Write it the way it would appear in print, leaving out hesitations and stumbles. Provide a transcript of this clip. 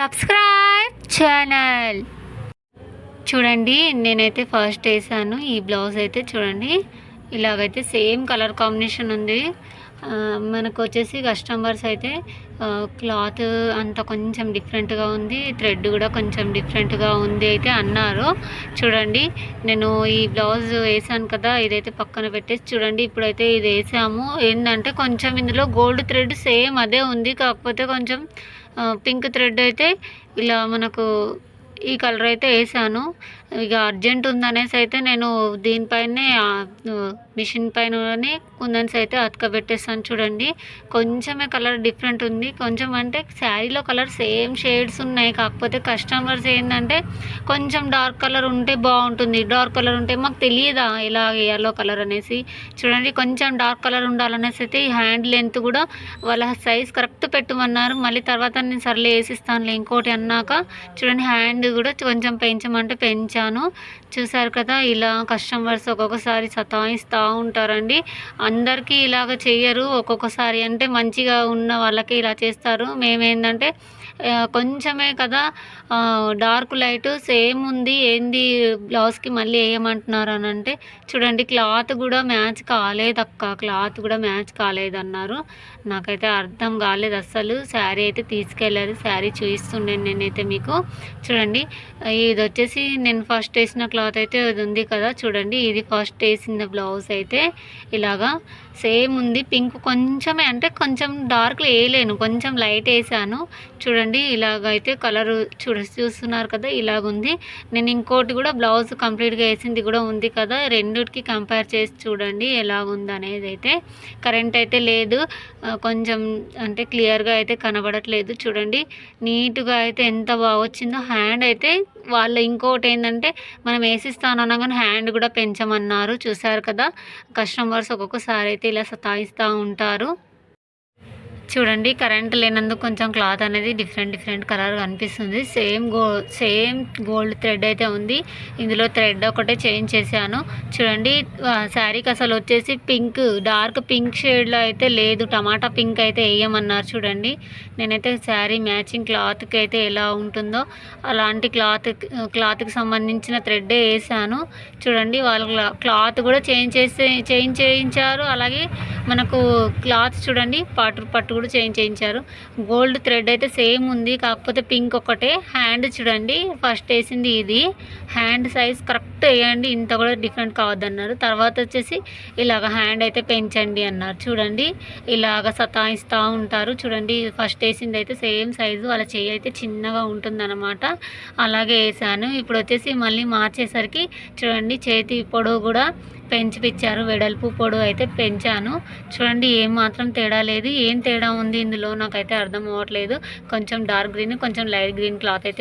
Subscribe channel. చూడండి నేనైతే first వేసాను ఈ బ్లౌజ్ అయితే చూడండి ఇలాగైతే సేమ్ కలర్ కాంబినేషన్ ఉంది. మనకు వచ్చేసి కస్టమర్స్ అయితే క్లాత్ అంత కొంచెం డిఫరెంట్గా ఉంది, థ్రెడ్ కూడా కొంచెం డిఫరెంట్గా ఉంది అయితే అన్నారు. చూడండి నేను ఈ బ్లౌజ్ వేసాను కదా, ఇదైతే పక్కన పెట్టేసి చూడండి ఇప్పుడైతే ఇది వేసాము. ఏంటంటే కొంచెం ఇందులో గోల్డ్ థ్రెడ్ సేమ్ అదే ఉంది, కాకపోతే కొంచెం పింక్ థ్రెడ్ అయితే ఇలా మనకు ఈ కలర్ అయితే వేసాను. ఇక అర్జెంట్ ఉందనేసి అయితే నేను దీనిపైనే మిషన్ పైననే కుందన్స్ అయితే అతకబెట్టేస్తాను. చూడండి కొంచెమే కలర్ డిఫరెంట్ ఉంది, కొంచెం అంటే శారీలో కలర్ సేమ్ షేడ్స్ ఉన్నాయి, కాకపోతే కస్టమర్స్ ఏంటంటే కొంచెం డార్క్ కలర్ ఉంటే బాగుంటుంది, డార్క్ కలర్ ఉంటే మాకు తెలియదా ఎలా వేయాలో కలర్ అనేసి. చూడండి కొంచెం డార్క్ కలర్ ఉండాలనేసి అయితే ఈ హ్యాండ్ లెంత్ కూడా వాళ్ళ సైజ్ కరెక్ట్ పెట్టమన్నారు. మళ్ళీ తర్వాత నేను సర్లే వేసిస్తానులే ఇంకోటి అన్నాక చూడండి హ్యాండ్ కూడా కొంచెం పెంచమంటే పెంచాను. చూసారు కదా ఇలా కస్టమర్స్ ఒక్కొక్కసారి సతాయిస్తూ ఉంటారండి. అందరికీ ఇలాగ చెయ్యరు, ఒక్కొక్కసారి అంటే మంచిగా ఉన్న వాళ్ళకి ఇలా చేస్తారు. మేమేంటంటే కొంచెమే కదా డార్క్ లైట్ సేమ్ ఉంది, ఏంది బ్లౌజ్కి మళ్ళీ వేయమంటున్నారు అని అంటే చూడండి క్లాత్ కూడా మ్యాచ్ కాలేదక్క, క్లాత్ కూడా మ్యాచ్ కాలేదన్నారు. నాకైతే అర్థం కాలేదు అస్సలు. శారీ అయితే తీసుకెళ్ళారు, శారీ చూపిస్తుండే నేనైతే మీకు. చూడండి ఇది వచ్చేసి నేను ఫస్ట్ వేసిన క్లాత్ అయితే ఇది ఉంది కదా, చూడండి ఇది ఫస్ట్ వేసిన బ్లౌజ్ అయితే ఇలాగా సేమ్ ఉంది. పింక్ కొంచెమే అంటే కొంచెం డార్క్లో వేయలేను, కొంచెం లైట్ వేసాను. చూడండి ఇలాగైతే కలర్ చూస్తున్నారు కదా ఇలాగుంది. నేను ఇంకోటి కూడా బ్లౌజ్ కంప్లీట్గా వేసింది కూడా ఉంది కదా, రెండుకి కంపేర్ చేసి చూడండి ఎలాగుంది అనేది. అయితే కరెంట్ అయితే లేదు, కొంచెం అంటే క్లియర్గా అయితే కనబడట్లేదు. చూడండి నీట్గా అయితే ఎంత బాగా వచ్చిందో. హ్యాండ్ అయితే వాళ్ళు ఇంకోటి ఏంటంటే మనం వేసిస్తాను అనగానే హ్యాండ్ కూడా పెంచమన్నారు. చూసారు కదా కస్టమర్స్ ఒక్కొక్కసారి అయితే ఇలా సతాయిస్తూ ఉంటారు. చూడండి కరెంట్ లేనందుకు కొంచెం క్లాత్ అనేది డిఫరెంట్ కలర్ కనిపిస్తుంది. సేమ్ గోల్డ్ థ్రెడ్ అయితే ఉంది, ఇందులో థ్రెడ్ ఒకటే చేంజ్ చేశాను. చూడండి శారీకి అసలు వచ్చేసి పింక్ డార్క్ పింక్ షేడ్లో అయితే లేదు, టమాటా పింక్ అయితే వేయమన్నారు. చూడండి నేనైతే శారీ మ్యాచింగ్ క్లాత్కి అయితే ఎలా ఉంటుందో అలాంటి క్లాత్కి సంబంధించిన థ్రెడ్డే వేసాను. చూడండి వాళ్ళ క్లాత్ కూడా చేంజ్ చేయించారు. అలాగే మనకు క్లాత్ చూడండి పట్టు కూడా చేంజ్ చేయించారు. గోల్డ్ థ్రెడ్ అయితే సేమ్ ఉంది, కాకపోతే పింక్ ఒకటే. హ్యాండ్ చూడండి ఫస్ట్ వేసింది ఇది, హ్యాండ్ సైజ్ కరెక్ట్ వేయండి, ఇంత కూడా డిఫరెంట్ కావద్దన్నారు. తర్వాత వచ్చేసి ఇలాగ హ్యాండ్ అయితే పెంచండి అన్నారు. చూడండి ఇలాగ సతాయిస్తూ ఉంటారు. చూడండి ఫస్ట్ వేసింది అయితే సేమ్ సైజు, వాళ్ళ చెయ్యి అయితే చిన్నగా ఉంటుందన్నమాట, అలాగే వేసాను. ఇప్పుడు వచ్చేసి మళ్ళీ మార్చేసరికి చూడండి చేతి పొడవు కూడా పెంచిపిచ్చారు, వెడల్పు పొడవు అయితే పెంచాను. చూడండి ఏం మాత్రం తేడా లేదు. ఏం తేడా ఉంది ఇందులో నాకైతే అర్థం అవ్వట్లేదు. కొంచెం డార్క్ గ్రీన్ కొంచెం లైట్ గ్రీన్ క్లాత్ అయితే